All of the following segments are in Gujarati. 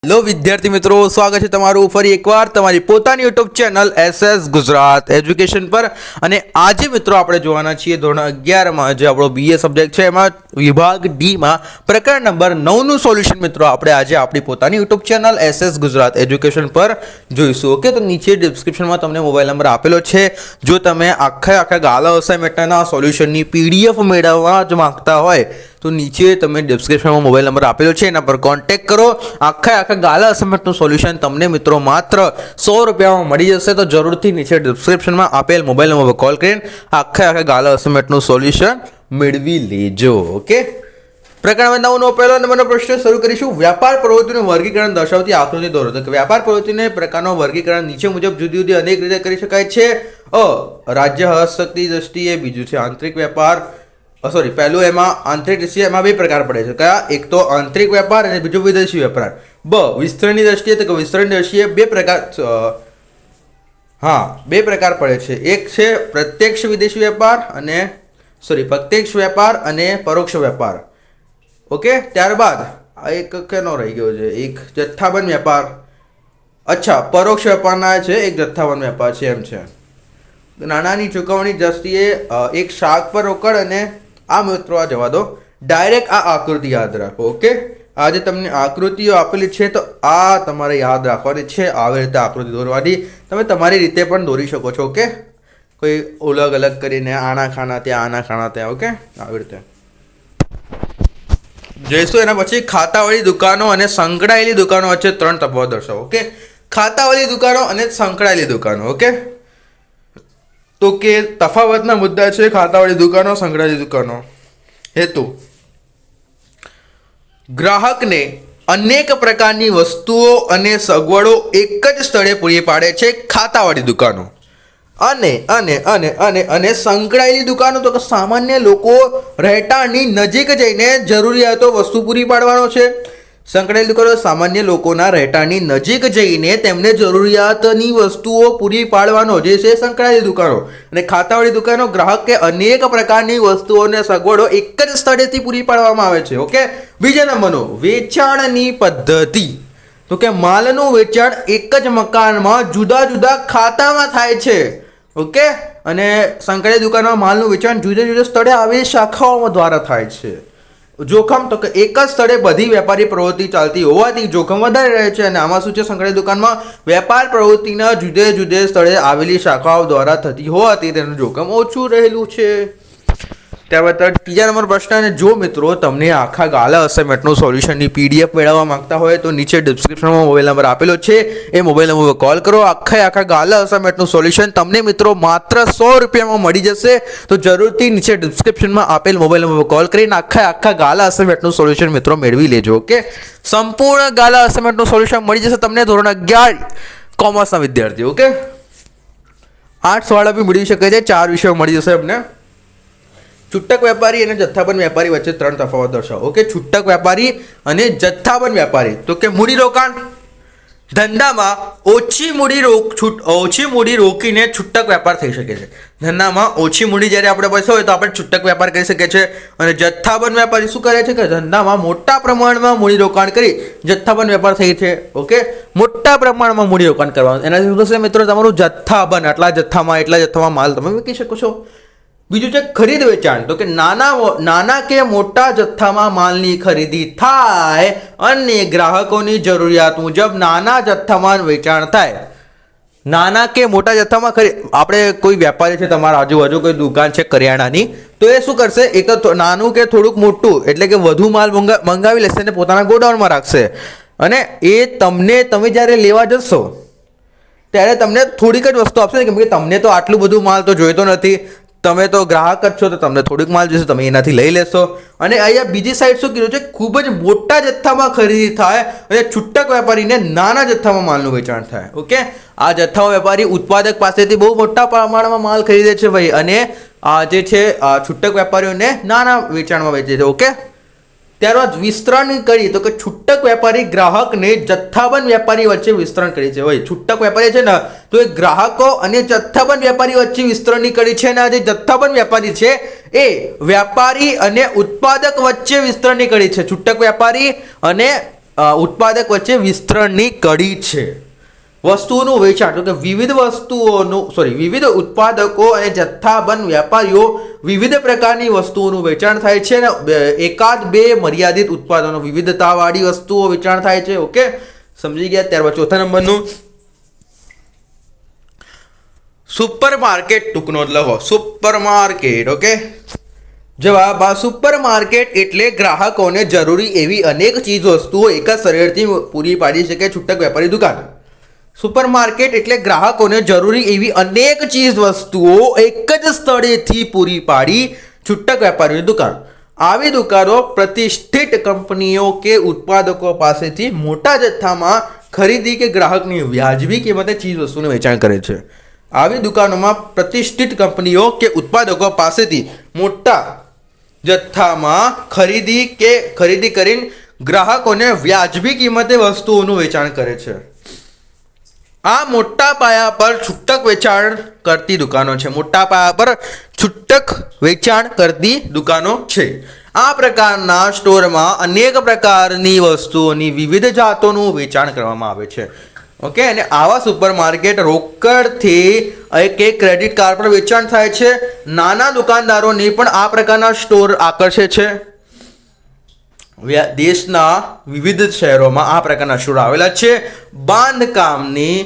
હેલો વિદ્યાર્થી મિત્રો, સ્વાગત છે તમારું ફરી એકવાર તમારી પોતાની YouTube channel SS Gujarat education પર। અને આજે મિત્રો આપણે જોવાના છીએ ધોરણ 11માં જે આપણો બીએ સબ્જેક્ટ છે એમાં વિભાગ ડીમાં પ્રકરણ નંબર 9નું સોલ્યુશન મિત્રો આપણે આજે આપણી પોતાની YouTube channel SS Gujarat education પર જોઈશું। ઓકે, તો નીચે ડિસ્ક્રિપ્શનમાં તમને મોબાઈલ નંબર આપેલો છે। જો તમે આખા ગાલા અસાઇનમેન્ટના સોલ્યુશનની પીડીએફ મેળવવા જ માંગતા હોય તો નીચે તમે ડિસ્ક્રિપ્શનમાં મોબાઈલ નંબર આપેલો છે, એના પર કોન્ટેક્ટ કરો। આખા ગાલા અસાઇનમેન્ટનું સોલ્યુશન તમને મિત્રો માત્ર 100 રૂપિયામાં મળી જશે। તો જરૂરથી નીચે ડિસ્ક્રિપ્શનમાં આપેલ મોબાઈલ નંબર પર કોલ કરીને આખા ગાલા અસાઇનમેન્ટનું સોલ્યુશન મેળવી લેજો। ઓકે, પ્રકરણ 9નો પહેલો નંબરનો પ્રશ્ન શરૂ કરીશું। વ્યાપાર પ્રવૃત્તિનું વર્ગીકરણ દર્શાવતી આકૃતિ દોરો। તો વ્યાપાર પ્રવૃત્તિને પ્રકારનો વર્ગીકરણ નીચે મુજબ જુદી જુદી અનેક રીતે કરી શકાય છે। રાજ્ય હસ્તકની દ્રષ્ટિએ, બીજું છે આંતરિક વેપાર, પહેલું એમાં આંતરિક દ્રષ્ટિએ એમાં બે પ્રકાર પડે છે। કયા? એક તો આંતરિક વેપાર અને બીજો વિદેશી વેપાર। વિસ્તરણની દ્રષ્ટિએ તો વિસ્તરણની દ્રષ્ટિએ બે પ્રકાર પડે છે। એક છે પ્રત્યક્ષ વિદેશી વેપાર અને પ્રત્યક્ષ વેપાર અને પરોક્ષ વેપાર। ઓકે, ત્યારબાદ આ એક કેનો રહી ગયો છે? એક જથ્થાબંધ વેપાર। અચ્છા, પરોક્ષ વેપારના છે એક જથ્થાબંધ વેપાર છે એમ છે। નાણાંની ચૂકવણી દ્રષ્ટિએ એક શાક પર રોકડ અને આ મિત્રો આ જવા દો, ડાયરેક્ટ આ આકૃતિ યાદ રાખો। ઓકે, આજે તમને આકૃતિઓ આપેલી છે તો આ તમારે યાદ રાખવાની છે। આવી રીતે આકૃતિ દોરવાની તમે તમારી રીતે પણ દોરી શકો છો। ઓકે, કોઈ અલગ અલગ કરીને આના ખાના ત્યાં, આના ખાના ત્યાં। ઓકે, આવી રીતે જઈશું। એના પછી ખાતાવાળી દુકાનો અને સંકળાયેલી દુકાનો વચ્ચે 3 તફાવત દર્શાવો। ઓકે, ખાતાવાળી દુકાનો અને સંકળાયેલી દુકાનો। ઓકે, તો કે તફાવતના મુદ્દા છે ખાતાવાળી દુકાનો, સંકળાયેલી દુકાનો। હેતુ: ગ્રાહકને અનેક પ્રકારની વસ્તુઓ અને સગવડો એક જ સ્થળે પૂરી પાડે છે ખાતાવાળી દુકાનો। અને અને અને અને અને સંકળાયેલી દુકાનો તો કે સામાન્ય લોકો રહેઠાણની નજીક જઈને જરૂરિયાતો વસ્તુ પૂરી પાડવાનો છે। સંકળાયેલી દુકાનો સામાન્ય લોકોના રહેઠાણની નજીક જઈને તેમને જરૂરિયાતની વસ્તુઓ પૂરી પાડવાનો જે છે સંકળાયેલી દુકાનો। અને ખાતાવાળી દુકાનો ગ્રાહકે અનેક પ્રકારની વસ્તુઓ અને સગવડો એક જ સ્થળેથી પૂરી પાડવામાં આવે છે। ઓકે, બીજા નંબરનો વેચાણની પદ્ધતિ, તો કે માલનું વેચાણ એક જ મકાનમાં જુદા જુદા ખાતામાં થાય છે। ઓકે, અને સંકળાયેલી દુકાનમાં માલનું વેચાણ જુદા જુદા સ્થળે આવેલી શાખાઓ દ્વારા થાય છે। જોખમ, તો કે એક જ સ્થળે બધી વેપારી પ્રવૃત્તિ ચાલતી હોવાથી જોખમ વધારે રહે છે। અને આમાં શું છે? સંકળાયેલી દુકાનમાં વેપાર પ્રવૃત્તિના જુદે જુદે સ્થળે આવેલી શાખાઓ દ્વારા થતી હોવાથી તેનું જોખમ ઓછું રહેલું છે। ત્યારબાદ ત્રીજા નંબર પ્રશ્ન, અને જો મિત્રો તમને આખા ગાલા અસાઇનમેન્ટનું સોલ્યુશનની પીડીએફ મેળવવા માંગતા હોય તો નીચે ડિસ્ક્રિપ્શનમાં મોબાઈલ નંબર આપેલો છે, એ મોબાઈલ નંબર પર કોલ કરો। આખા ગાલા અસાઇનમેન્ટનું સોલ્યુશન તમને મિત્રો માત્ર 100 રૂપિયામાં મળી જશે। તો જરૂરથી નીચે ડિસ્ક્રિપ્શનમાં આપેલ મોબાઈલ નંબર પર કોલ કરીને આખા ગાલા અસાઇનમેન્ટનું સોલ્યુશન મિત્રો મેળવી લેજો। ઓકે, સંપૂર્ણ ગાલા અસાઇનમેન્ટનું સોલ્યુશન મળી જશે તમને ધોરણ 11 કોમર્સના વિદ્યાર્થીઓ। ઓકે, આર્ટ્સ વાળા બી મેળવી શકે છે, 4 વિષયો મળી જશે અમને। છૂટક વેપારી અને જથ્થાબંધ વેપારી વચ્ચે 3 તફાવત દર્શાવો। ઓકે, છૂટક વેપારી અને જથ્થાબંધ વેપારી, તો કે મૂડી રોકાણ ધંધામાં ઓછી મૂડી રોકીને છૂટક વેપાર થઈ શકે છે। ધંધામાં ઓછી મૂડી જ્યારે આપણે પૈસા હોય તો આપણે છૂટક વેપાર કરી શકીએ છીએ। અને જથ્થાબંધ વેપારી શું કરે છે કે ધંધામાં મોટા પ્રમાણમાં મૂડી રોકાણ કરી જથ્થાબંધ વેપાર થઈ છે। ઓકે, મોટા પ્રમાણમાં મૂડી રોકાણ કરવાનું, એનાથી શું થશે મિત્રો? તમારું જથ્થાબંધ, એટલા જથ્થામાં માલ તમે મૂકી શકો છો। બીજું છે ખરીદ વેચાણ, તો કે નાના કે મોટા જથ્થામાં માલની ખરીદી થાય અને ગ્રાહકોની જરૂરિયાત મુજબ નાના જથ્થામાં વેચાણ થાય। નાના કે મોટા જથ્થામાં આપણે કોઈ વેપારી છે, તમારા આજુબાજુ કોઈ દુકાન છે કરિયાણાની, તો એ શું કરશે? એક તો નાનું કે થોડુંક મોટું એટલે કે વધુ માલ મંગાવી લેશે અને પોતાના ગોડાઉનમાં રાખશે। અને એ તમે જ્યારે લેવા જશો ત્યારે તમને થોડીક જ વસ્તુ આપશે, કેમ કે તમને તો આટલું બધું માલ તો જોઈતો નથી, તમે તો ગ્રાહક જ છો, તો તમને થોડીક માલ જોઈશે, તમે એનાથી લઈ લેશો। અને અહીંયા બીજી સાઈડ શું કીધું છે? ખૂબ જ મોટા જથ્થામાં ખરીદી થાય અને છૂટક વેપારીને નાના જથ્થામાં માલનું વેચાણ થાય। ઓકે, આ જથ્થા વેપારી ઉત્પાદક પાસેથી બહુ મોટા પ્રમાણમાં માલ ખરીદે છે ભાઈ, અને આ જે છે છૂટક વેપારીઓને નાના વેચાણમાં વેચે છે। ઓકે, ત્યારબાદ વિસ્તરણ કરી, તો કે છૂટક વેપારી ગ્રાહકને જથ્થાબંધ વેપારી વચ્ચે વિસ્તરણ કરી છે। ભાઈ છૂટક વેપારી છે ને, તો એ ગ્રાહકો અને જથ્થાબંધ વેપારી વચ્ચે વિસ્તરણની કરી છે। અને આ જે જથ્થાબંધ વેપારી છે એ વ્યાપારી અને ઉત્પાદક વચ્ચે વિસ્તરણની કરી છે। છૂટક વેપારી અને ઉત્પાદક વચ્ચે વિસ્તરણની કડી છે. વસ્તુઓનું વેચાણ, તો કે વિવિધ ઉત્પાદકો અને જથ્થાબંધ વેપારીઓ વિવિધ પ્રકારની વસ્તુઓનું વેચાણ થાય છે અને એકાદ બે મર્યાદિત ઉત્પાદનો વિવિધતાવાળી વસ્તુઓ વેચાણ થાય છે. ઓકે, સમજી ગયા. ત્યારબાદ ચોથા નંબરનું સુપર માર્કેટ, ટૂંકનો લખો સુપર માર્કેટ. ઓકે, જવાબ આ સુપર માર્કેટ એટલે ગ્રાહકોને જરૂરી એવી અનેક ચીજ વસ્તુઓ એક જ સ્થળેથી પૂરી પાડી શકે છૂટક વેપારી દુકાન. સુપર માર્કેટ એટલે ગ્રાહકોને જરૂરી એવી અનેક ચીજ વસ્તુઓ એક જ સ્થળેથી પૂરી પાડી છૂટક વેપારીની દુકાન. આવી દુકાનો પ્રતિષ્ઠિત કંપનીઓ કે ઉત્પાદકો પાસેથી મોટા જથ્થામાં ખરીદી કે ગ્રાહકની વ્યાજબી કિંમતે ચીજ વસ્તુનું વેચાણ કરે છે. આવી દુકાનોમાં પ્રતિષ્ઠિત કંપનીઓ કે ઉત્પાદકો પાસેથી મોટા જથ્થામાં ખરીદી કરીને ગ્રાહકોને વ્યાજબી કિંમતે વસ્તુઓનું વેચાણ કરે છે. આ મોટા પાયા પર છૂટક વેચાણ કરતી દુકાનો છે. મોટા પાયા પર છૂટક વેચાણ કરતી દુકાનો છે. આ પ્રકારના સ્ટોરમાં અનેક પ્રકારની વસ્તુઓની વિવિધ જાતોનું વેચાણ કરવામાં આવે છે. ઓકે, અને આવા સુપર માર્કેટ રોકડથી કે ક્રેડિટ કાર્ડ પર વેચાણ થાય છે. નાના દુકાનદારોને પણ આ પ્રકારના સ્ટોર આકર્ષે છે. દેશના વિવિધ શહેરોમાં આ પ્રકારના સ્ટોર આવેલા છે. બાંધકામની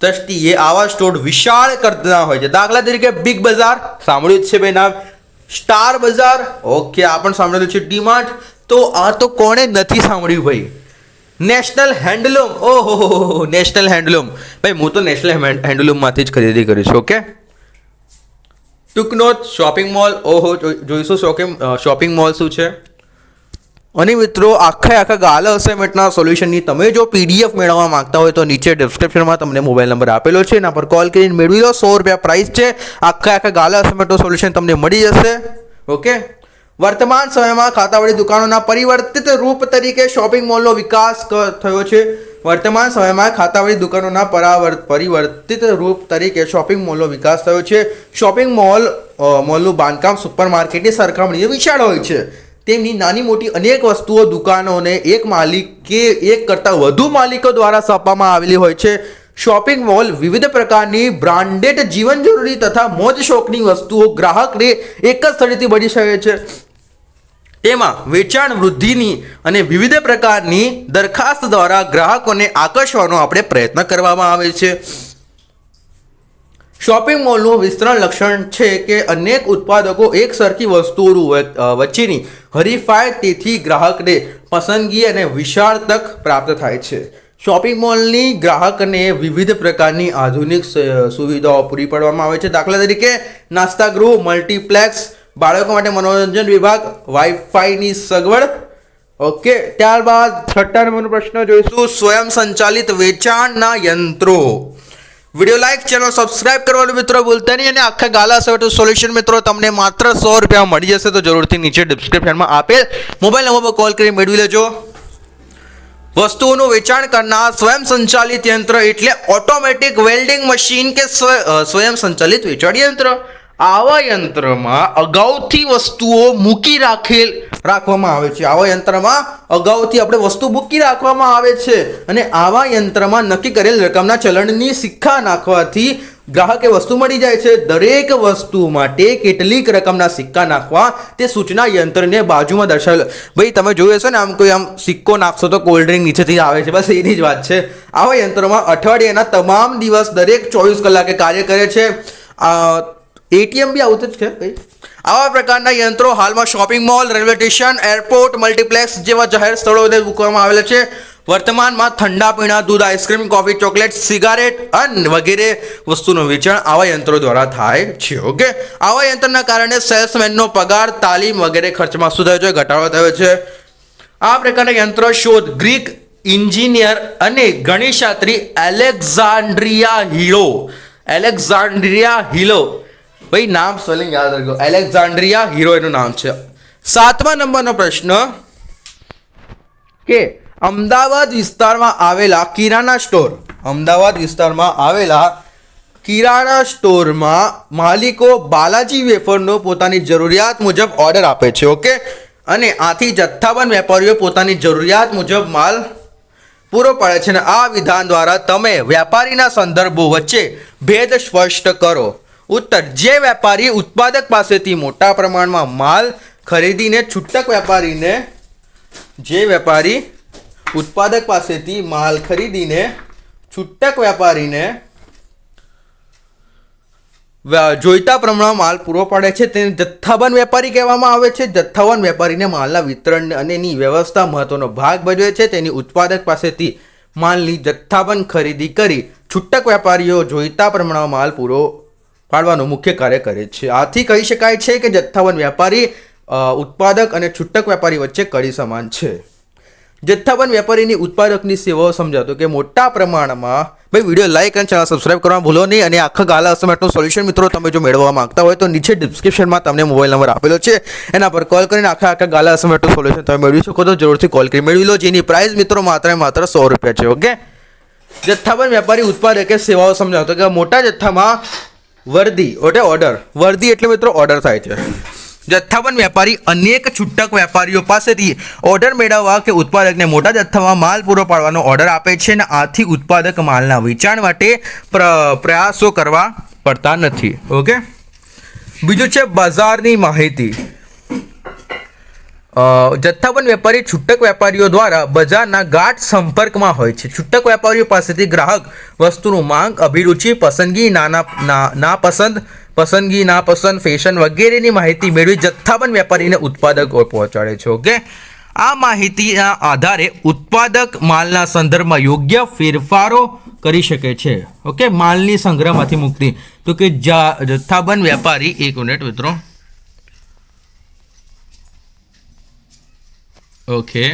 દ્રષ્ટિએ આવા સ્ટોર વિશાળ કરતા હોય છે. દાખલા તરીકે બિગ બજાર, સાંભળ્યું જ છે ભાઈ નામ. સ્ટાર બજાર, ઓકે, આ પણ સાંભળ્યું છે. ડીમાર્ટ, તો આ તો કોણે નથી સાંભળ્યું ભાઈ. નેશનલ હેન્ડલૂમ, ઓહો, નેશનલ હેન્ડલૂમ ભાઈ, હું તો નેશનલ હેન્ડલૂમમાંથી જ ખરીદી કરીશ. ઓકે, ટૂંકનો શોપિંગ મોલ, ઓહો, જોઈશું શોપિંગ મોલ શું છે. અને મિત્રો આખા ગાલા અસાઇનમેન્ટના સોલ્યુશનની તમે જો PDF મેળવવા માંગતા હોય તો નીચે ડિસ્ક્રિપ્શનમાં તમને મોબાઈલ નંબર આપેલો છે, એના પર કોલ કરીને મેળવી લો. 100 રૂપિયા પ્રાઇસ છે. આખા ગાલા અસાઇનમેન્ટનું સોલ્યુશન તમને મળી જશે. ઓકે, વર્તમાન સમયમાં ખાતાવાળી દુકાનોના પરિવર્તિત રૂપ તરીકે શોપિંગ મોલનો વિકાસ થયો છે. વર્તમાન સમયમાં ખાતાવાળી દુકાનોના પરિવર્તિત રૂપ તરીકે શોપિંગ મોલનો વિકાસ થયો છે. શોપિંગ મોલનું બાંધકામ સુપર માર્કેટની સરખામણીએ વિશાળ હોય છે. તેમની નાની મોટી અનેક વસ્તુઓ દુકાનોને એક માલિક કે એક કરતાં વધુ માલિકો દ્વારા સોંપવામાં આવેલી હોય છે. શોપિંગ મોલ વિવિધ પ્રકારની બ્રાન્ડેડ જીવન જરૂરી તથા મોજ શોખની વસ્તુઓ ગ્રાહકને એક જ સ્થળેથી મળી શકે છે. તેમાં વેચાણ વૃદ્ધિની અને વિવિધ પ્રકારની દરખાસ્ત દ્વારા ગ્રાહકોને આકર્ષવાનો આપણે પ્રયત્ન કરવામાં આવે છે. શોપિંગ મોલનું વિસ્તરણ લક્ષણ છે કે અનેક ઉત્પાદકો એક સરખી વસ્તુઓ વચ્ચેની હરીફાઈ, તેથી ગ્રાહકને પસંદગી અને વિશાળ તક પ્રાપ્ત થાય છે. શોપિંગ મોલની ગ્રાહકને વિવિધ પ્રકારની આધુનિક સુવિધાઓ પૂરી પાડવામાં આવે છે. દાખલા તરીકે નાસ્તાગૃહ, મલ્ટીપ્લેક્સ, બાળકો માટે મનોરંજન વિભાગ, વાઈફાઈની સગવડ. ઓકે, ત્યારબાદ 6 નંબરનો પ્રશ્ન જોઈશું. સ્વયં સંચાલિત વેચાણના યંત્રો. વિડીયો લાઈક, ચેનલ સબસ્ક્રાઇબ કરવાનું મિત્રો ભૂલતા નહીં. અને આખા ગાલા અસાઇનમેન્ટ સોલ્યુશન મિત્રો તમને માત્ર 100 રૂપિયા મળી જશે. તો જરૂરથી નીચે ડિસ્ક્રિપ્શનમાં આપેલ મોબાઈલ નંબર પર કોલ કરી મેળવી લેજો. વસ્તુઓનું વેચાણ કરનાર સ્વયં સંચાલિત યંત્ર એટલે ઓટોમેટિક વેલ્ડિંગ મશીન કે સ્વયં સંચાલિત વેચાણ યંત્ર. આવા યંત્રમાં અગાઉથી વસ્તુઓ મૂકી રાખવામાં આવે છે. આવા યંત્રમાં અગાઉથી આપણે વસ્તુ મૂકી રાખવામાં આવે છે અને આવા યંત્રમાં નક્કી કરેલ રકમના ચલણની સિક્કા નાખવાથી ગ્રાહકે વસ્તુ મળી જાય છે. દરેક વસ્તુ માટે કેટલીક રકમના સિક્કા નાખવા તે સૂચના યંત્રને બાજુમાં દર્શાવેલ. ભાઈ તમે જોયું હશે ને, આમ કોઈ આમ સિક્કો નાખશો તો કોલ્ડ ડ્રિંક નીચેથી આવે છે, બસ એની જ વાત છે. આવા યંત્રોમાં અઠવાડિયાના તમામ દિવસ દરેક 24 કલાકે કાર્ય કરે છે. ATM બી આવતું જ છે ભાઈ. આવા પ્રકારના યંત્રો હાલમાં shopping mall, railway station, airport, multiplex જેવા જાહેર સ્થળોએ મૂકવામાં આવેલા છે. વર્તમાનમાં ઠંડા પીણા, દૂધ, આઈસ્ક્રીમ, કોફી, ચોકલેટ, સિગારેટ અને વગેરે વસ્તુનું વેચાણ આવા યંત્રો દ્વારા થાય છે. ઓકે, આવા યંત્રના કારણે સેલ્સમેનનો પગાર, તાલીમ વગેરે ખર્ચમાં શું થયો છે? ઘટાડો થયો છે. આ પ્રકારના યંત્રો શોધ ગ્રીક ઇન્જિનિયર અને ગણિતશાસ્ત્રી એલેક્ઝાન્ડ્રિયા હિલો ભાઈ, નામ સ્પેલિંગ યાદ રાખજો. એલેક્ઝાન્ડ્રિયા હીરો એનું નામ છે. 7મા નંબરનો પ્રશ્ન કે અમદાવાદ વિસ્તારમાં આવેલા કિરાણા સ્ટોરમાં માલિકો બાલાજી વેફરનો પોતાની જરૂરિયાત મુજબ ઓર્ડર આપે છે. ઓકે, અને આથી જથ્થાબંધ વેપારીઓ પોતાની જરૂરિયાત મુજબ માલ પૂરો પાડે છે અને આ વિધાન દ્વારા તમે વ્યાપારીના સંદર્ભો વચ્ચે ભેદ સ્પષ્ટ કરો. ઉત્તર: જે વેપારી ઉત્પાદક પાસેથી મોટા પ્રમાણમાં માલ ખરીદીને છૂટક વેપારીને ઉત્પાદક પાસેથી માલ ખરીદીને છૂટક વેપારીને જોઈતા પ્રમાણમાં માલ પૂરો પાડે છે તેને જથ્થાબંધ વેપારી કહેવામાં આવે છે. જથ્થાબંધ વેપારીને માલના વિતરણ અને એની વ્યવસ્થા મહત્વનો ભાગ ભજવે છે. તેની ઉત્પાદક પાસેથી માલની જથ્થાબંધ ખરીદી કરી છૂટક વેપારીઓ જોઈતા પ્રમાણમાં માલ પૂરો પાડવાનું મુખ્ય કાર્ય કરે છે. આથી કહી શકાય છે કે જથ્થાબંધ વેપારી ઉત્પાદક અને છૂટક વેપારી વચ્ચે કડી સમાન છે. જથ્થાબંધ વેપારીની ઉત્પાદકની સેવાઓ સમજાતો કે મોટા પ્રમાણમાં ભાઈ વિડીયો લાઈક અને ચેનલ સબસ્ક્રાઇબ કરવા ભૂલો નહીં. અને આખા ગાલા અસાઇનમેન્ટનું સોલ્યુશન મિત્રો તમે જો મેળવવા માંગતા હોય તો નીચે ડિસ્ક્રિપ્શનમાં તમને મોબાઈલ નંબર આપેલો છે, એના પર કોલ કરીને આખા ગાલા અસાઇનમેન્ટનું સોલ્યુશન તમે મેળવી શકો. તો જરૂરથી કોલ કરી મેળવી લો, જેની પ્રાઇસ મિત્રો માત્ર ₹100 છે. ઓકે, જથ્થાબંધ વેપારી ઉત્પાદકે સેવાઓ સમજાવતો કે મોટા જથ્થામાં વર્દી ઓર્ડર, વર્દી એટલે મિત્રો ઓર્ડર થાય છે. જથ્થાબંધ વેપારી અનેક છૂટક વેપારીઓ પાસેથી ઓર્ડર મેળવવા કે ઉત્પાદકને મોટા જથ્થામાં માલ પૂરો પાડવાનો ઓર્ડર આપે છે અને આથી ઉત્પાદક માલના વેચાણ માટે પ્રયાસો કરવા પડતા નથી. ઓકે, બીજું છે બજારની માહિતી. જથ્થાબંધ વેપારી છૂટક વેપારીઓ દ્વારા બજારના ગાઢ સંપર્કમાં હોય છે. છૂટક વેપારીઓ પાસેથી ગ્રાહક વસ્તુનું માંગ, અભિરુચિ, પસંદગી, નાપસંદ, ફેશન વગેરેની માહિતી મેળવી જથ્થાબંધ વેપારીને ઉત્પાદક પહોંચાડે છે. ઓકે, આ માહિતીના આધારે ઉત્પાદક માલના સંદર્ભમાં યોગ્ય ફેરફારો કરી શકે છે. ઓકે, માલની સંગ્રહમાંથી મુક્તિ. તો કે જથ્થાબંધ વેપારી, એક મિનિટ મિત્રો. ઓકે,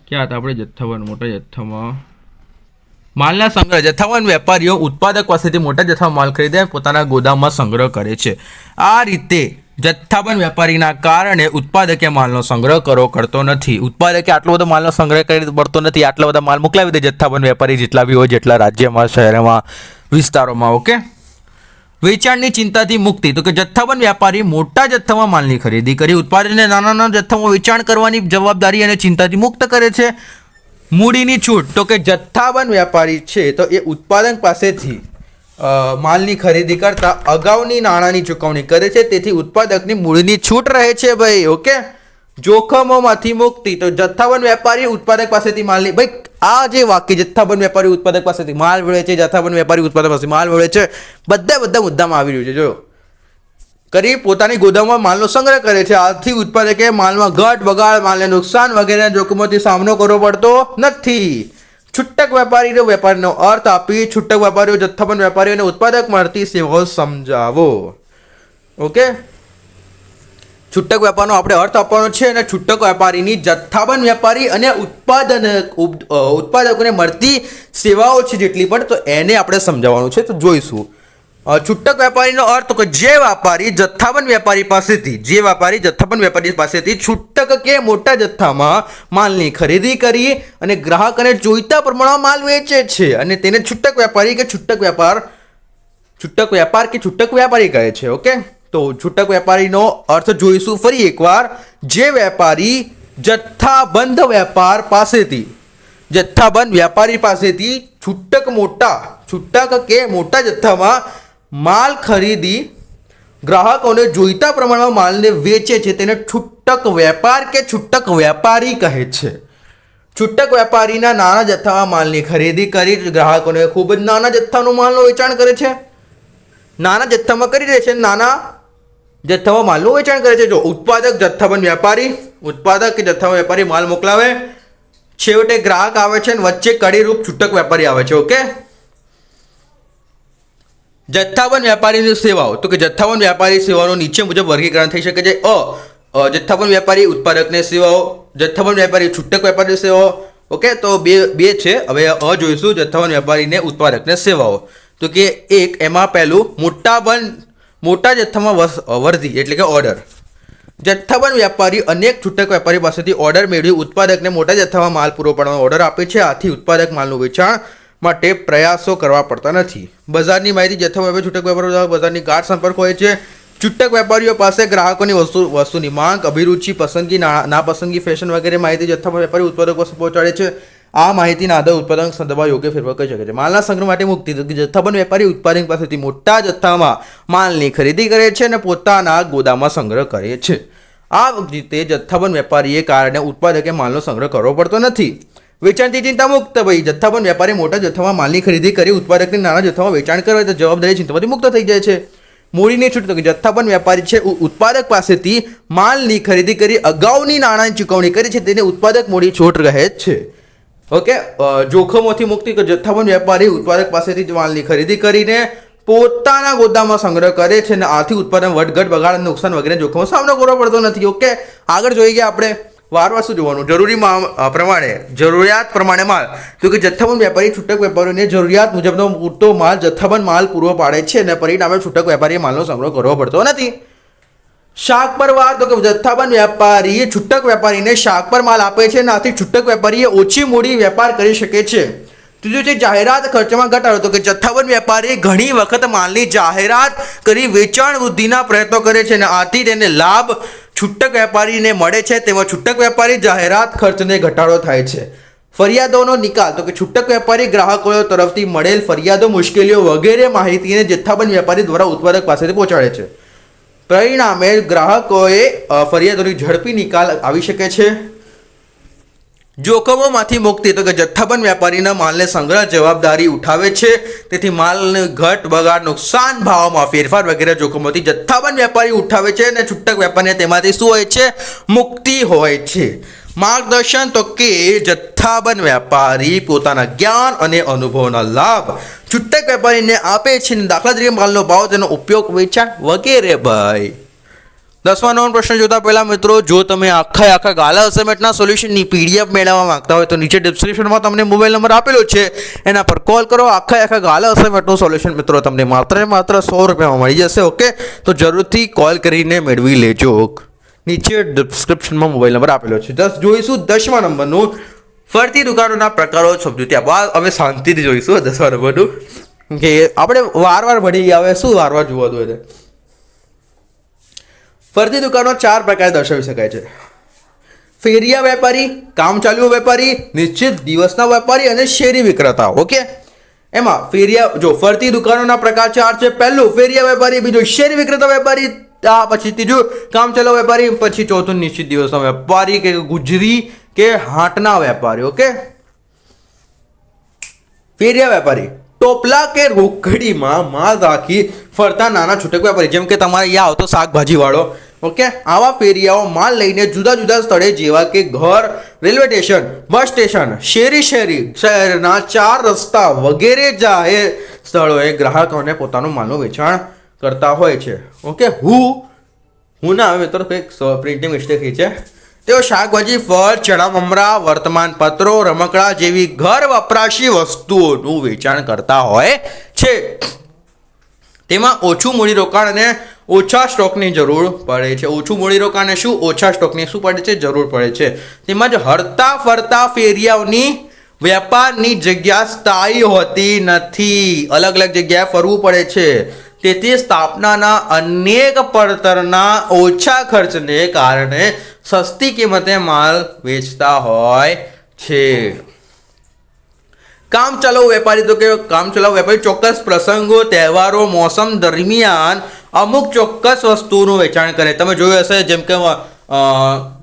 ક્યાં હતા આપણે? જથ્થાબંધ, મોટા જથ્થામાં માલના સંગ્રહ. જથ્થાબંધ વેપારીઓ ઉત્પાદક પાસેથી મોટા જથ્થામાં માલ ખરીદે પોતાના ગોદામમાં સંગ્રહ કરે છે. આ રીતે જથ્થાબંધ વેપારીના કારણે ઉત્પાદકે માલનો સંગ્રહ કરતો નથી. ઉત્પાદકે આટલો બધો માલનો સંગ્રહ કરી પડતો નથી, આટલા બધા માલ મોકલાવી દે જથ્થાબંધ વેપારી જેટલા બી હોય, જેટલા રાજ્યમાં, શહેરમાં, વિસ્તારોમાં. ઓકે, વેચાણની ચિંતાથી મુક્તિ. તો કે જથ્થાબંધ વેપારી મોટા જથ્થામાં માલની ખરીદી કરી ઉત્પાદનને નાના જથ્થામાં વેચાણ કરવાની જવાબદારી અને ચિંતાથી મુક્ત કરે છે. મૂડીની છૂટ. તો કે જથ્થાબંધ વેપારી છે તો એ ઉત્પાદક પાસેથી માલની ખરીદી કરતા અગાઉની નાણાંની ચૂકવણી કરે છે, તેથી ઉત્પાદકની મૂડીની છૂટ રહે છે. ભાઈ ઓકે, જોખમોમાંથી મુક્તિ. તો જથ્થાબંધ વેપારી ઉત્પાદક પાસેથી માલની, ભાઈ આ જે વાક્ય જથ્થાબંધ વેપારી ઉત્પાદક પાસેથી માલ મેળવે છે, જથ્થાબંધ વેપારી ઉત્પાદક પાસેથી માલ મેળવે છે, બધા મુદ્દામાં આવી રહ્યું છે. જો કરી પોતાની ગોદામમાં માલનો સંગ્રહ કરે છે, આથી ઉત્પાદકે માલમાં ઘટ, બગાડ, માલને નુકસાન વગેરેના જોખમોથી સામનો કરવો પડતો નથી. છૂટક વેપારીનો અર્થ આપી છૂટક વેપારીઓ જથ્થાબંધ વેપારીઓ અને ઉત્પાદક મળતી સેવાઓ સમજાવો. ઓકે, છૂટક વેપારનો આપણે અર્થ આપવાનો છે અને છૂટક વેપારીની જથ્થાબંધ વેપારી અને ઉત્પાદકોને મળતી સેવાઓ છે જેટલી પણ, તો એને આપણે સમજાવવાનું છે. તો જોઈશું. છૂટક વેપારીનો અર્થ કે જે વેપારી જથ્થાબંધ વેપારી પાસેથી છૂટક કે મોટા જથ્થામાં માલની ખરીદી કરી અને ગ્રાહકને જોઈતા પ્રમાણમાં માલ વેચે છે અને તેને છૂટક વેપારી કે છૂટક વ્યાપારી કહે છે. ઓકે, તો છૂટક વેપારીનો અર્થ જોઈશું ફરી એકવાર. જે વેપારી જથ્થાબંધ વેપારી પાસેથી છૂટક કે મોટા જથ્થામાં માલ ખરીદી ગ્રાહકોને જોઈતા પ્રમાણમાં માલને વેચે છે તેને છૂટક વેપાર કે છૂટક વ્યાપારી કહે છે. છૂટક વેપારીના નાના જથ્થામાં માલની ખરીદી કરી ગ્રાહકોને ખૂબ જ નાના જથ્થાનું માલનું વેચાણ કરે છે. નાના જથ્થામાં કરી દે છે, નાના જથ્થામાં માલનું વેચાણ કરે છે. જો ઉત્પાદક જથ્થાબંધ વેપારી માલ મોકલાવે, છેવટે ગ્રાહક આવે છે અને વચ્ચે કડીરૂપ છૂટક વેપારી આવે છે. ઓકે, જથ્થાબંધ વેપારીની સેવાઓ. તો કે જથ્થાબંધ વેપારી સેવાઓનું નીચે મુજબ વર્ગીકરણ થઈ શકે છે. જથ્થાબંધ વેપારી ઉત્પાદકની સેવાઓ, જથ્થાબંધ વેપારી છૂટક વેપારી સેવાઓ. ઓકે, તો બે છે. હવે જોઈશું જથ્થાબંધ વેપારીને ઉત્પાદકને સેવાઓ. તો કે એક, એમાં પહેલું મોટા જથ્થામાં વર્ધી એટલે કે ઓર્ડર. જથ્થાબંધ વેપારી અનેક છૂટક વેપારી પાસેથી ઓર્ડર મેળવી ઉત્પાદકને મોટા જથ્થામાં માલ પૂરો પાડવાનો ઓર્ડર આપે છે, આથી ઉત્પાદક માલનું વેચાણ માટે પ્રયાસો કરવા પડતા નથી. બજારની માહિતી. જથ્થાબંધ વેપારી છૂટક વેપારીઓ બજારની ગાઢ સંપર્ક હોય છે. છૂટક વેપારીઓ પાસે ગ્રાહકોની વસ્તુની માંગ, અભિરુચિ, પસંદગી, નાપસંદગી, ફેશન વગેરે માહિતી જથ્થાબંધ વેપારી ઉત્પાદકો પાસે પહોંચાડે છે. આ માહિતીના આધારે ઉત્પાદન સંદર્ભમાં યોગ્ય ફેરફાર કરી શકે છે. માલના સંગ્રહ માટે મુક્તિ. જથ્થાબંધ વેપારી ઉત્પાદક પાસેથી મોટા જથ્થામાં માલની ખરીદી કરે છે અને પોતાના ગોદામમાં સંગ્રહ કરે છે. આ રીતે જથ્થાબંધ વેપારીએ કારણે ઉત્પાદકે માલનો સંગ્રહ કરવો પડતો નથી. વેચાણથી ચિંતા મુક્ત. ભાઈ જથ્થાબંધ વેપારી મોટા જથ્થામાં માલની ખરીદી કરી ઉત્પાદકને નાના જથ્થામાં વેચાણ કરે તો જવાબદારી ચિંતામાંથી મુક્ત થઈ જાય છે. મૂડીની છૂટ. જથ્થાબંધ વેપારી છે ઉત્પાદક પાસેથી માલની ખરીદી કરી અગાઉની નાણાંની ચૂકવણી કરી છે તેને ઉત્પાદક મૂડી છૂટ રહે છે. ઓકે, જોખમોથી મુક્તિ. જથ્થાબંધ વેપારી ઉત્પાદક પાસેથી જ માલની ખરીદી કરીને પોતાના ગોદામમાં સંગ્રહ કરે છે અને આથી ઉત્પાદન વધઘટ, બગાડ, નુકસાન વગેરે જોખમો સામનો કરવો પડતો નથી. ઓકે, આગળ જોઈ ગયા આપણે વારવાર શું જોવાનું, જરૂરિયાત પ્રમાણે માલ. તો કે જથ્થાબંધ વેપારી છૂટક વેપારીઓને જરૂરિયાત મુજબનો પૂરતો માલ, જથ્થાબંધ માલ પૂરો પાડે છે અને પરિણામે છૂટક વેપારીએ માલનો સંગ્રહ કરવો પડતો નથી. શાક પર વાર. તો કે જથ્થાબંધ વેપારી છૂટક વેપારીને શાક પર માલ આપે છે અને આથી છૂટક વેપારીએ ઓછી મૂડી વેપાર કરી શકે છે. ત્રીજું છે જાહેરાત ખર્ચમાં ઘટાડો. તો કે જથ્થાબંધ વેપારી ઘણી વખત માલની જાહેરાત કરી વેચાણ વૃદ્ધિના પ્રયત્નો કરે છે અને આથી તેને લાભ છૂટક વેપારીને મળે છે. તેમાં છૂટક વેપારી જાહેરાત ખર્ચને ઘટાડો થાય છે. ફરિયાદોનો નિકાલ. તો કે છૂટક વેપારી ગ્રાહકો તરફથી મળેલ ફરિયાદો, મુશ્કેલીઓ વગેરે માહિતીને જથ્થાબંધ વેપારી દ્વારા ઉત્પાદક પાસેથી પહોંચાડે છે. પરિણામે ગ્રાહકોએ ફરિયાદોની ઝડપી નિકાલ આવી શકે છે. જોખમોમાંથી મુક્તિ. તો કે જથ્થાબંધ વેપારીના માલને સંગ્રહ જવાબદારી ઉઠાવે છે. તેથી માલને ઘટ, બગાડ, નુકસાન, ભાવમાં ફેરફાર વગેરે જોખમોથી જથ્થાબંધ વેપારી ઉઠાવે છે અને છૂટક વેપારીને તેમાંથી શું હોય છે? મુક્તિ હોય છે. માર્ગદર્શન. તો કે જથ્થાબંધ વેપારી પોતાના જ્ઞાન અને અનુભવના લાભ છૂટક વેપારીને આપે છે. દાખલા તરીકે માલનો ભાવ, તેનો ઉપયોગ, વેચાણ વગેરે. ભાઈ 10મા નંબર પ્રશ્ન જોતા પહેલા મિત્રો, જો તમે આખા ગાલા અસાઇનમેન્ટના સોલ્યુશનની પીડીએફ મેળવવા માંગતા હોય તો નીચે ડિસ્ક્રિપ્શનમાં તમને મોબાઈલ નંબર આપેલો છે, એના પર કોલ કરો. આખા ગાલા અસાઇનમેન્ટનું સોલ્યુશન મિત્રો તમને માત્ર ને માત્ર 100 રૂપિયામાં મળી જશે. ઓકે, તો જરૂરથી કોલ કરીને મેળવી લેજો. નીચે ડિસ્ક્રિપ્શનમાં મોબાઈલ નંબર આપેલો છે. જોઈશું 10મા નંબરનું ફરતી દુકાનોના પ્રકારો સમજૂતી. હવે શાંતિથી જોઈશું 10મા નંબરનું, કે આપણે વાર ભણી ગયા. હવે શું વાર જોવા દો. ફરતી દુકાનો 4 પ્રકારે દર્શાવી શકાય છે: ફેરિયા વેપારી, કામચાલુ વેપારી, નિશ્ચિત દિવસના વેપારી અને શેરી વિક્રેતા. ઓકે, એમાં ફરતી દુકાનોના પ્રકાર 4 છે. પહેલું ફેરિયા વેપારી, બીજું શેરી વિક્રેતા વેપારી, પછી ત્રીજું કામચાલુ વેપારી, પછી ચોથું નિશ્ચિત દિવસના વેપારી કે ગુજરી કે હાટના વેપારી. ઓકે, ફેરિયા વેપારી ટોપલા કે રોકડીમાં માલ રાખી ફરતા નાના છૂટક વેપારી, જેમ કે તમારે અહીંયા આવતો શાકભાજી વાળો. ઓકે, આવા ફેરિયાઓ માલ લઈને જુદા જુદા સ્થળે જેવા કે ઘર, રેલવે સ્ટેશન, બસ સ્ટેશન, શહેરના 4 રસ્તા વગેરે જાહેર સ્થળોએ ગ્રાહકોને પોતાનું માલનું વેચાણ કરતા હોય છે. ઓકે, હું ના આવે મિત્રો, કંઈક પ્રિન્ટિંગ મિસ્ટેક છે. તેઓ શાકભાજી, ફળ, ચણા મમરા, વર્તમાન પત્રો, રમકડા જેવી ઘર વપરાશી વસ્તુઓનું વેચાણ કરતા હોય છે. તેમાં ઓછું મૂડીરોકાણ અને ઓછા સ્ટોકની જરૂર પડે છે. ઓછું મૂડીરોકાણ અને ઓછા સ્ટોકની પડે છે? જરૂર પડે છે. તેમજ હરતા ફરતા ફેરિયાઓની વેપારની જગ્યા સ્થાયી હોતી નથી, અલગ અલગ જગ્યાએ ફરવું પડે છે. તેથી સ્થાપનાના અનેક પડતરના ઓછા ખર્ચને કારણે સસ્તી કિંમતે માલ વેચતા હોય છે. કામચલાઉ વેપારી. તો કે કામચલાઉ વેપારી ચોક્કસ પ્રસંગો, તહેવારો, મોસમ દરમિયાન અમુક ચોક્કસ વસ્તુનું વેચાણ કરે. તમે જોયું હશે, જેમ કે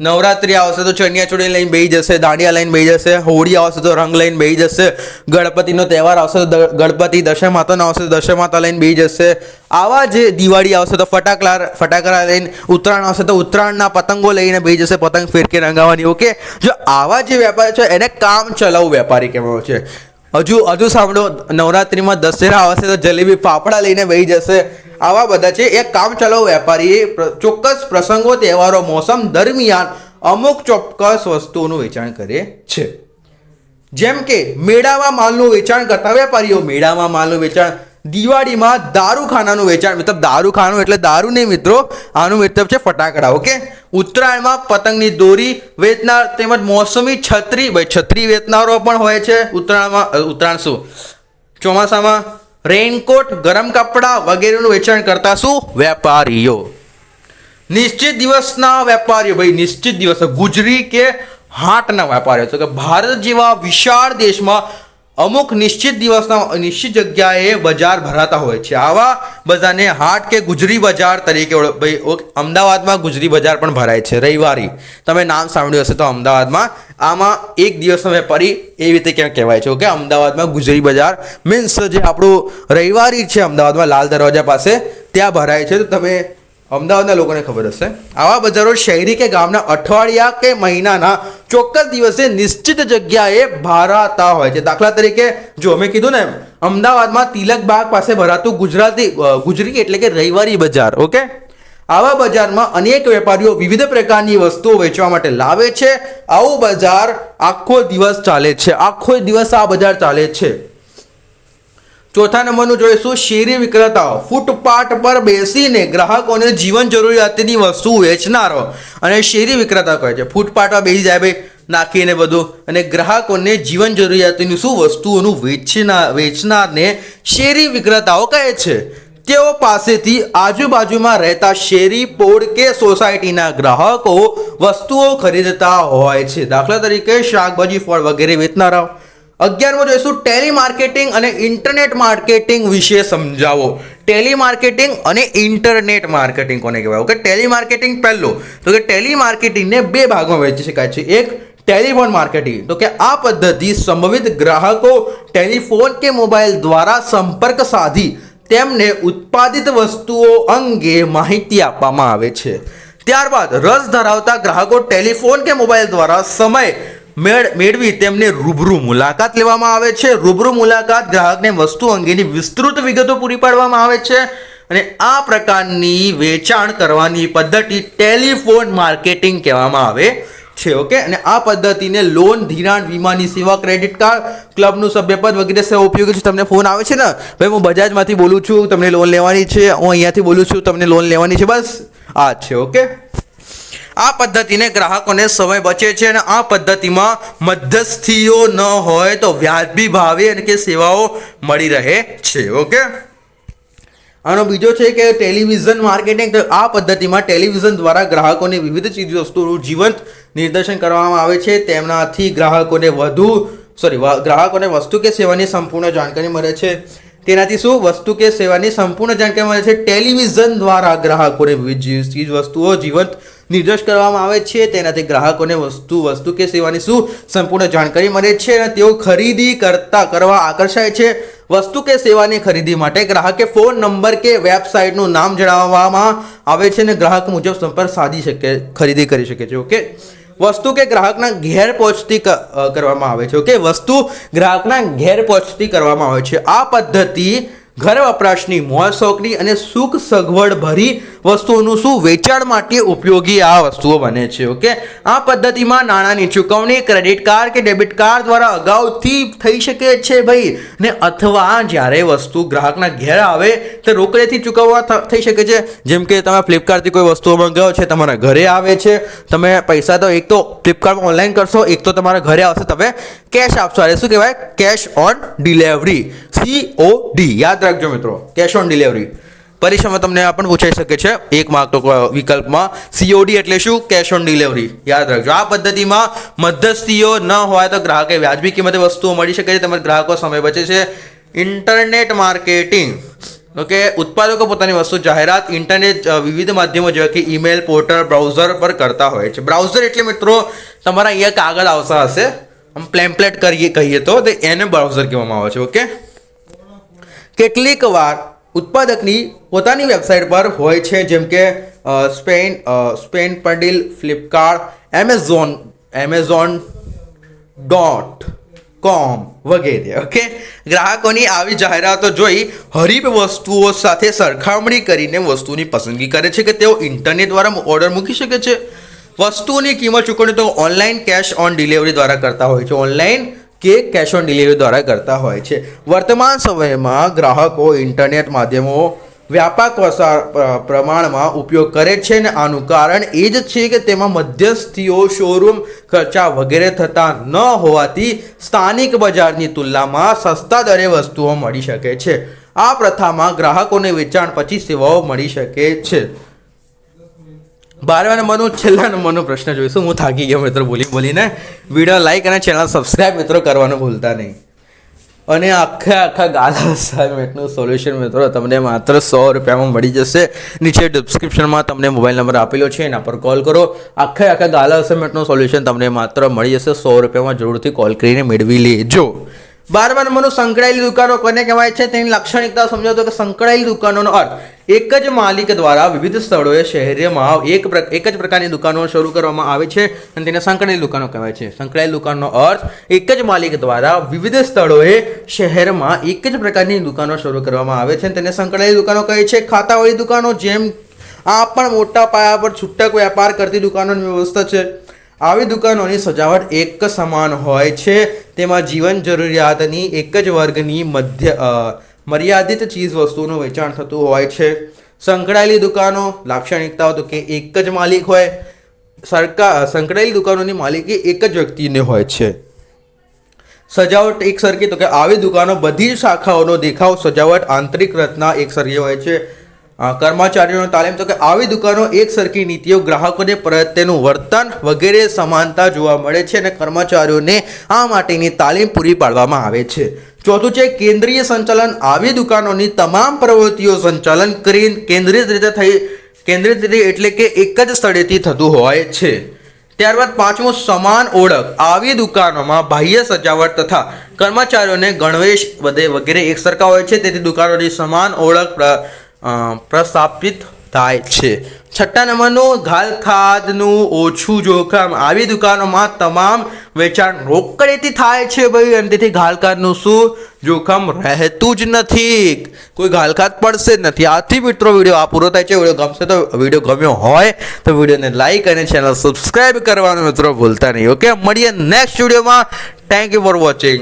નવરાત્રી આવશે તો ચણિયા ચોળી લઈને બેસી જશે, દાંડિયા લઈને બેસી જશે, હોળી આવશે તો રંગ લઈને બેસી જશે, ગણપતિનો તહેવાર આવશે તો ગણપતિ, દશેરા માતાનો આવશે તો દશેરા માતા લઈને બેસી જશે. આવા જે દિવાળી આવશે તો ફટાકડા લઈને, ઉત્તરાયણ આવશે તો ઉત્તરાયણના પતંગો લઈને બેસી જશે, પતંગ ફેરકે રંગાવાની. ઓકે, જો આવા જે વેપારી છે એને કામચલાઉ વેપારી કહેવાય છે. હજુ સાંભળો, નવરાત્રિમાં દશેરા આવશે તો જલેબી ફાફડા લઈને બેસી જશે. આવા બધા છે એ કામચલાઉ વેપારી ચોક્કસ પ્રસંગો, તહેવારો, મોસમ દરમિયાન અમુક ચોક્કસ વસ્તુઓનું વેચાણ કરે છે. જેમ કે મેળામાં માલનું વેચાણ કરતા વેપારીઓ. મેળામાં માલનું વેચાણ. દિવાળીમાં દારૂખાનાનું વેચાણ. મતલબ દારૂખાનું એટલે દારૂ નહીં મિત્રો, આનું મતલબ છે ફટાકડા. ઓકે, ઉત્તરાયણમાં પતંગની દોરી વેચનાર તેમજ મોસમી છત્રી. ભાઈ છત્રી વેચનારો પણ હોય છે ઉત્તરાયણમાં. ચોમાસામાં રેનકોટ, ગરમ કપડાં વગેરેનું વેચાણ કરતા શું? વેપારીઓ. નિશ્ચિત દિવસના વેપારીઓ, ભાઈ નિશ્ચિત દિવસ, ગુજરી કે હાટના વેપારીઓ. તો કે ભારત જેવા વિશાળ દેશમાં અમુક નિશ્ચિત દિવસના નિશ્ચિત જગ્યાએ બજાર ભરાતા હોય છે. આવા બધાને હાટ કે ગુજરી બજાર તરીકે ભાઈ અમદાવાદમાં ગુજરી બજાર પણ ભરાય છે. રવિવારી તમે નામ સાંભળ્યું હશે તો અમદાવાદમાં આમાં એક દિવસનો વેપારી એવી રીતે કેમ કહેવાય છે. ઓકે, અમદાવાદમાં ગુજરી બજાર મીન્સ જે આપણું રવિવારી છે અમદાવાદમાં લાલ દરવાજા પાસે ત્યાં ભરાય છે. તો તમે અમદાવાદના લોકોને ખબર હશે. આવા બજારો શહેરી કે ગામના અઠવાડિયા કે મહિનાના ચોક્કસ દિવસે નિશ્ચિત જગ્યાએ ભરાતા હોય છે. દાખલા તરીકે જો મેં કીધું ને અમદાવાદમાં તિલક બાગ પાસે ભરાતું ગુજરી એટલે કે રવિવારી બજાર. ઓકે, આવા બજારમાં અનેક વેપારીઓ વિવિધ પ્રકારની વસ્તુઓ વેચવા માટે લાવે છે. આવું બજાર આખો દિવસ ચાલે છે. આખો દિવસ આ બજાર ચાલે છે. ચોથા નંબરનું જોઈશું શેરી વિક્રેતાઓ. ફૂટપાથ પર બેસીને ગ્રાહકોને જીવન જરૂરિયાતની વસ્તુ વેચનારો અને શેરી વિક્રેતા કહે છે. ફૂટપાથ પર બેસી જાય ભાઈ નાખીને બધું અને ગ્રાહકોને જીવન જરૂરિયાતની શું વસ્તુઓનું વેચનારને શેરી વિક્રેતાઓ કહે છે. તેઓ પાસેથી આજુબાજુમાં રહેતા શેરી, પોળ કે સોસાયટીના ગ્રાહકો વસ્તુઓ ખરીદતા હોય છે. દાખલા તરીકે શાકભાજી, ફળ વગેરે વેચનારાઓ. 11મો જોઈશું ટેલિમાર્કેટિંગ અને ઇન્ટરનેટ માર્કેટિંગ વિશે સમજાવો. ટેલિમાર્કેટિંગ અને ઇન્ટરનેટ માર્કેટિંગ કોને કહેવાય? ઓકે, ટેલિમાર્કેટિંગ પહેલું તો કે ટેલિમાર્કેટિંગને બે ભાગમાં વહેંચી શકાય છે. એક ટેલિફોન માર્કેટિંગ, તો કે આ પદ્ધતિ સંભવિત ગ્રાહકો ટેલિફોન કે મોબાઈલ દ્વારા સંપર્ક સાધી તેમને ઉત્પાદિત વસ્તુઓ અંગે માહિતી આપવામાં આવે છે. ત્યારબાદ રસ ધરાવતા ગ્રાહકો ટેલિફોન કે મોબાઈલ દ્વારા સમય મેળવી તેમને રૂબરૂ મુલાકાત લેવામાં આવે છે. રૂબરૂ મુલાકાત ગ્રાહકને વસ્તુ અંગેની વિસ્તૃત વિગતો પૂરી પાડવામાં આવે છે અને આ પ્રકારની વેચાણ કરવાની પદ્ધતિ ટેલિફોન માર્કેટિંગ કહેવામાં આવે છે. ઓકે, અને આ પદ્ધતિને લોન, ધિરાણ, વીમાની સેવા, ક્રેડિટ કાર્ડ, ક્લબનું સભ્યપદ વગેરે સેવા ઉપયોગી છે. તમને ફોન આવે છે ને ભાઈ હું બજાજમાંથી બોલું છું, તમને લોન લેવાની છે, હું અહીંયાથી બોલું છું, તમને લોન લેવાની છે, બસ આ છે. ઓકે, આ પદ્ધતિને ગ્રાહકોને સમય બચે છે અને આ પદ્ધતિમાં મધ્યસ્થીઓ ન હોય તો વ્યાજબી ભાવે અને કે સેવાઓ મળી રહે છે. ઓકે, આનો બીજો છે કે ટેલિવિઝન માર્કેટિંગ. તો આ પદ્ધતિમાં ટેલિવિઝન દ્વારા ગ્રાહકોને વિવિધ ચીજ વસ્તુઓનું જીવંત નિદર્શન કરવામાં આવે છે. તેમનાથી ગ્રાહકોને વસ્તુ કે સેવાની સંપૂર્ણ જાણકારી મળે છે. તેનાથી શું વસ્તુ કે સેવાની સંપૂર્ણ જાણકારી મળે છે. ટેલિવિઝન દ્વારા ગ્રાહકોને વિવિધ ચીજ વસ્તુઓ જીવંત નિર્દેશ કરવામાં આવે છે. તેનાથી ગ્રાહકોને વસ્તુ કે સેવાની શું સંપૂર્ણ જાણકારી મળે છે અને તેઓ ખરીદી કરવા આકર્ષાય છે. વસ્તુ કે સેવાની ખરીદી માટે ગ્રાહકે ફોન નંબર કે વેબસાઇટનું નામ જણાવવામાં આવે છે અને ગ્રાહક મુજબ સંપર્ક સાધી ખરીદી કરી શકે છે. ઓકે, વસ્તુ કે ગ્રાહકના ઘેર પહોંચતી કરવામાં આવે છે. ઓકે, વસ્તુ ગ્રાહકના ઘેર પહોંચતી કરવામાં આવે છે. આ પદ્ધતિ ઘર વપરાશની, મોજ શોખની અને સુખ સગવડ ભરી વસ્તુઓનું શું વેચાણ માટે ઉપયોગી આ વસ્તુઓ બને છે. ઓકે, આ પદ્ધતિમાં નાણાંની ચૂકવણી ક્રેડિટ કાર્ડ કે ડેબિટ કાર્ડ દ્વારા અગાઉથી થઈ શકે છે ભાઈ, ને અથવા જ્યારે વસ્તુ ગ્રાહકના ઘેર આવે તો રોકડેથી ચૂકવવા થઈ શકે છે. જેમ કે તમે ફ્લિપકાર્ટથી કોઈ વસ્તુઓ મંગાવો છે, તમારા ઘરે આવે છે, તમે પૈસા તો એક તો ફ્લિપકાર્ટમાં ઓનલાઈન કરશો, એક તો તમારા ઘરે આવશે, તમે કેશ આપશો. અરે શું કહેવાય? Cash on delivery, COD. યાદ રાખજો મિત્રો, કેશ ઓન ડિલિવરી. પરીક્ષામાં તમને આ પણ પૂછાઈ શકે છે એક માર્ક વિકલ્પમાં. COD એટલે શું? Cash on delivery. યાદ રાખજો. આ પદ્ધતિમાં મધ્યસ્થીઓ ન હોય તો ગ્રાહકે વ્યાજબી કિંમતે વસ્તુઓ મળી શકે છે, તેમજ ગ્રાહકો સમય બચે છે. ઇન્ટરનેટ માર્કેટિંગ, ઓકે, ઉત્પાદકો પોતાની વસ્તુ જાહેરાત ઇન્ટરનેટ વિવિધ માધ્યમો જેવા કે ઈમેલ, પોર્ટલ, બ્રાઉઝર પર કરતા હોય છે. બ્રાઉઝર એટલે મિત્રો તમારા અહીંયા કાગળ આવતા હશે, પ્લેમ્પલેટ કહીએ તો એને બ્રાઉઝર કહેવામાં આવે છે. ઓકે, કેટલીક વાર ઉત્પાદકની પોતાની વેબસાઇટ પર હોય છે, જેમ કે સ્પેનપડીલ, ફ્લિપકાર્ટ, amazon.com વગેરે. ઓકે, ગ્રાહકોની આવી જાહેરાતો જોઈ હરીફ વસ્તુઓ સાથે સરખામણી કરીને વસ્તુની પસંદગી કરે છે કે તેઓ ઇન્ટરનેટ દ્વારા ઓર્ડર મૂકી શકે છે. વસ્તુની કિંમત ચૂકવણી તો ઓનલાઈન કેશ ઓન ડિલિવરી દ્વારા કરતા હોય છે. ઓનલાઈન કે કેશ ઓન ડિલિવરી દ્વારા કરતા હોય છે. વર્તમાન સમયમાં ગ્રાહકો ઇન્ટરનેટ માધ્યમો વ્યાપક પ્રમાણમાં ઉપયોગ કરે છે અને આનું કારણ એ જ છે કે તેમાં મધ્યસ્થીઓ, શોરૂમ ખર્ચા વગેરે થતા ન હોવાથી સ્થાનિક બજારની તુલનામાં સસ્તા દરે વસ્તુઓ મળી શકે છે. આ પ્રથામાં ગ્રાહકોને વેચાણ પછી સેવાઓ મળી શકે છે. 12 નંબરનો છેલ્લા નંબરનો પ્રશ્ન જોઈશું. હું થાકી ગયો મિત્રો બોલીને. વિડીયો લાઈક અને ચેનલ સબસ્ક્રાઈબ મિત્રો કરવાનું ભૂલતા નહીં. અને આખા ગાલા અસાઇનમેન્ટનું સોલ્યુશન મિત્રો તમને માત્ર 100 રૂપિયામાં મળી જશે. નીચે ડિસ્ક્રિપ્શનમાં તમને મોબાઈલ નંબર આપેલો છે, એના પર કોલ કરો. આખા ગાલા અસાઇનમેન્ટનું સોલ્યુશન તમને માત્ર મળી જશે 100 રૂપિયામાં. જરૂરથી કોલ કરીને મેળવી લેજો. 12 નંબરનું સંકળાયેલી દુકાનો કોને કહેવાય છે તેની લાક્ષણિકતા સમજાવો. તો કે સંકળાયેલી દુકાનોનો અર્થ એક જ માલિક દ્વારા વિવિધ સ્થળોએ શહેરમાં એક જ પ્રકારની દુકાનો શરૂ કરવામાં આવે છે અને તેને સંકળાયેલી દુકાનો કહેવાય છે. સંકળાયેલી દુકાનનો અર્થ એક જ માલિક દ્વારા વિવિધ સ્થળોએ શહેરમાં એક જ પ્રકારની દુકાનો શરૂ કરવામાં આવે છે અને તેને સંકળાયેલી દુકાનો કહે છે. ખાતાવાળી દુકાનો જેમ આ પણ મોટા પાયા પર છૂટક વ્યાપાર કરતી દુકાનોની વ્યવસ્થા છે. આવી દુકાનોની સજાવટ એક સમાન હોય છે. તેમાં જીવન જરૂરિયાતની એક જ વર્ગની મર્યાદિત ચીજ વસ્તુઓનું વેચાણ થતું હોય છે. સંકળાયેલી દુકાનો લાક્ષણિકતાઓ તો કે એક જ માલિક હોય. સંકળાયેલી દુકાનોની માલિકી એક જ વ્યક્તિને હોય છે. સજાવટ એક સરખી, તો કે આવી દુકાનો બધી શાખાઓનો દેખાવ, સજાવટ, આંતરિક રચના એક સરખી હોય છે. કર્મચારીઓની તાલીમ, તો કે આવી દુકાનો એક સરખી નીતિઓ, ગ્રાહકોને પ્રત્યેનું વર્તન વગેરે સમાનતા જોવા મળે છે અને કર્મચારીઓને આ માટેની તાલીમ પૂરી પાડવામાં આવે છે. ચોથું છે કેન્દ્રીય સંચાલન. આવી દુકાનોની તમામ પ્રવૃત્તિઓ સંચાલન કેન્દ્રિત રીતે એટલે કે એક જ સ્થળેથી થતું હોય છે. ત્યારબાદ પાંચમું સમાન ઓળખ. આવી દુકાનોમાં બાહ્ય સજાવટ તથા કર્મચારીઓને ગણવેશ વગેરે એક સરખા હોય છે, તેથી દુકાનોની સમાન ઓળખ પ્રસ્થાપિત થાય છે. 6 નંબરનું ઘાલખાદનું ઓછું જોખમ. આવી દુકાનોમાં તમામ વેચાણ રોકડેથી થાય છે ભાઈ, અને તેથી ઘાલખાદનું શું જોખમ રહેતું જ નથી. કોઈ ઘાલખાદ પડશે જ નથી. આથી મિત્રો વિડીયો આ પૂરો થાય છે. વિડીયો ગમશે તો વિડીયો ગમ્યો હોય તો વિડીયોને લાઈક અને ચેનલ સબસ્ક્રાઈબ કરવાનું મિત્રો ભૂલતા નહીં. ઓકે, મળીએ નેક્સ્ટ વિડીયોમાં. Thank you for watching.